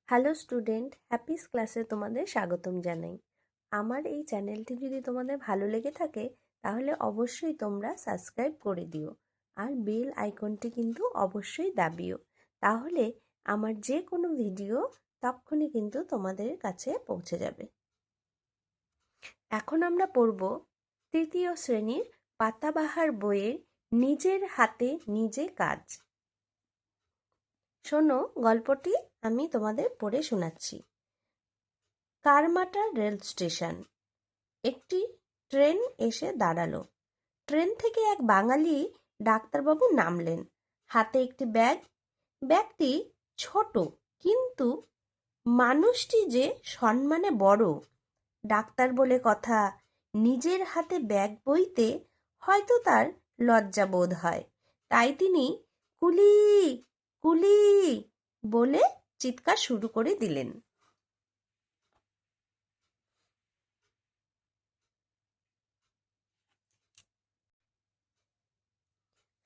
Hello student, Happy's ক্লাসে তোমাদের স্বাগতম জানাই। আমার এই চ্যানেলটি যদি তোমাদের ভালো লেগে থাকে তাহলে অবশ্যই তোমরা সাবস্ক্রাইব করে দিও আর বেল আইকনটি কিন্তু অবশ্যই দাবিও, তাহলে আমার যে কোনো ভিডিও তখনই কিন্তু তোমাদের কাছে পৌঁছে যাবে। এখন আমরা পড়ব তৃতীয় শ্রেণীর পাতাবাহার বইয়ের নিজের হাতে নিজে কাজ। শোনো, গল্পটি আমি তোমাদের পড়ে শোনাচ্ছি। কারমাটা রেল স্টেশন। একটি ট্রেন এসে দাঁড়ালো। ট্রেন থেকে এক বাঙালি ডাক্তারবাবু নামলেন। হাতে একটি ব্যাগ। ব্যাগটি ছোট, কিন্তু মানুষটি যে সম্মানে বড়। ডাক্তার বলে কথা, নিজের হাতে ব্যাগ বইতে হয়তো তার লজ্জা বোধ হয়, তাই তিনি কুলি কুলি বলে চিৎকার শুরু করে দিলেন।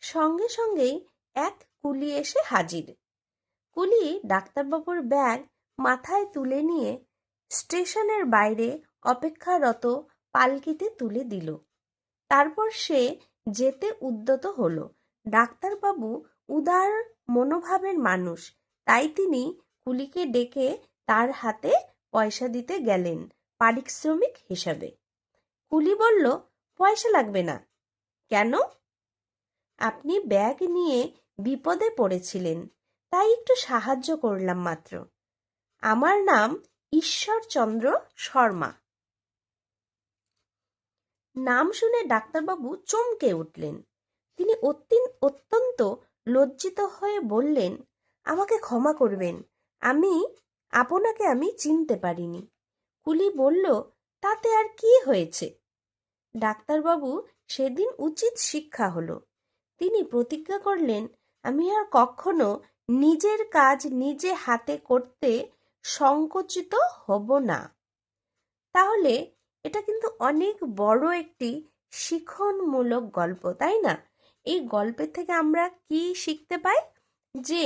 সঙ্গে সঙ্গেই এক কুলি এসে হাজির। কুলি ডাক্তারবাবুর ব্যাগ মাথায় তুলে নিয়ে স্টেশনের বাইরে অপেক্ষারত পালকিতে তুলে দিল। তারপর সে যেতে উদ্যত হলো। ডাক্তারবাবু উদার মনোভাবের মানুষ, তাই তিনি কুলিকে ডেকে তার হাতে পয়সা দিতে গেলেন পারিশ্রমিক হিসাবে। কুলি বলল, পয়সা লাগবে না। কেন? আপনি ব্যাগ নিয়ে বিপদে পড়েছিলেন, তাই একটু সাহায্য করলাম মাত্র। আমার নাম ঈশ্বরচন্দ্র শর্মা। নাম শুনে ডাক্তারবাবু চমকে উঠলেন। তিনি অত্যন্ত লজ্জিত হয়ে বললেন, আমাকে ক্ষমা করবেন, আপনাকে আমি চিনতে পারিনি। কুলি বলল, তাতে আর কি হয়েছে? ডাক্তারবাবু সেদিন উচিত শিক্ষা হলো। তিনি প্রতিজ্ঞা করলেন, আমি আর কখনো নিজের কাজ নিজে হাতে করতে সংকোচিত হব না। তাহলে এটা কিন্তু অনেক বড় একটি শিক্ষণমূলক গল্প, তাই না? এই গল্পের থেকে আমরা কি শিখতে পাই? যে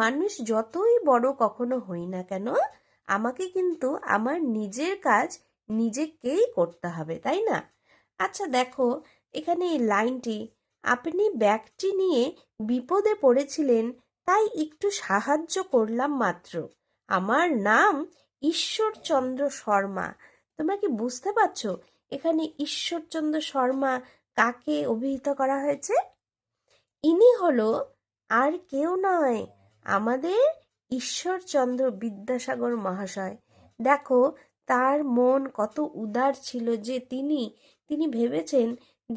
মানুষ যতই বড় কখনো হই না কেন, আমাকে কিন্তু আমার নিজের কাজ নিজেকেই করতে হবে, তাই না? আচ্ছা দেখো, এখানে এই লাইনটি, আপনি ব্যাগটি নিয়ে বিপদে পড়েছিলেন, তাই একটু সাহায্য করলাম মাত্র। আমার নাম ঈশ্বরচন্দ্র শর্মা। তোমরা কি বুঝতে পারছো এখানে ঈশ্বরচন্দ্র শর্মা কাকে অভিহিত করা হয়েছে? ইনি হলো আর কেউ নয়, আমাদের ঈশ্বরচন্দ্র বিদ্যাসাগর মহাশয়। দেখো, তার মন কত উদার ছিল যে তিনি ভেবেছেন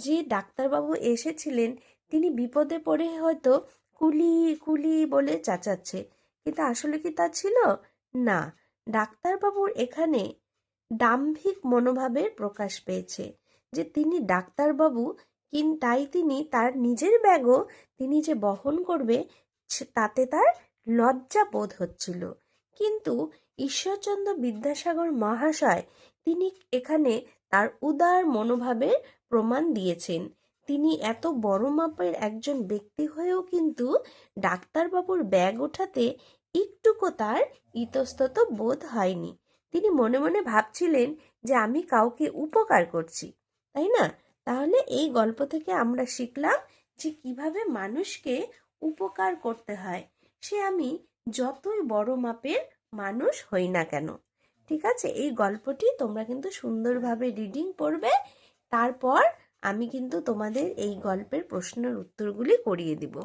যে ডাক্তারবাবু এসেছিলেন, তিনি বিপদে পড়ে হয়তো কুলি কুলি বলে চেঁচাচ্ছে, কিন্তু আসলে কি তা ছিল না। ডাক্তারবাবুর এখানে দাম্ভিক মনোভাবের প্রকাশ পেয়েছে যে তিনি ডাক্তারবাবু, তাই তিনি তার নিজের ব্যাগও তিনি যে বহন করবে তাতে তার লজ্জা বোধ হচ্ছিল। কিন্তু ঈশ্বরচন্দ্র বিদ্যাসাগর মহাশয় তিনি এখানে তার উদার মনোভাবের প্রমাণ দিয়েছেন। তিনি এত বড় মাপের একজন ব্যক্তি হয়েও কিন্তু ডাক্তারবাবুর ব্যাগ ওঠাতে একটুকু তার ইতস্তত বোধ হয়নি। তিনি মনে মনে ভাবছিলেন যে আমি কাউকে উপকার করছি, তাই না? তাহলে এই গল্প থেকে আমরা শিখলাম যে কিভাবে মানুষকে উপকার করতে হয়, সে আমি যতই বড় মাপের মানুষ হই না কেন। ঠিক আছে, এই গল্পটি তোমরা কিন্তু সুন্দরভাবে রিডিং পড়বে। তারপর আমি কিন্তু তোমাদের এই গল্পের প্রশ্নের উত্তরগুলি করিয়ে দিব।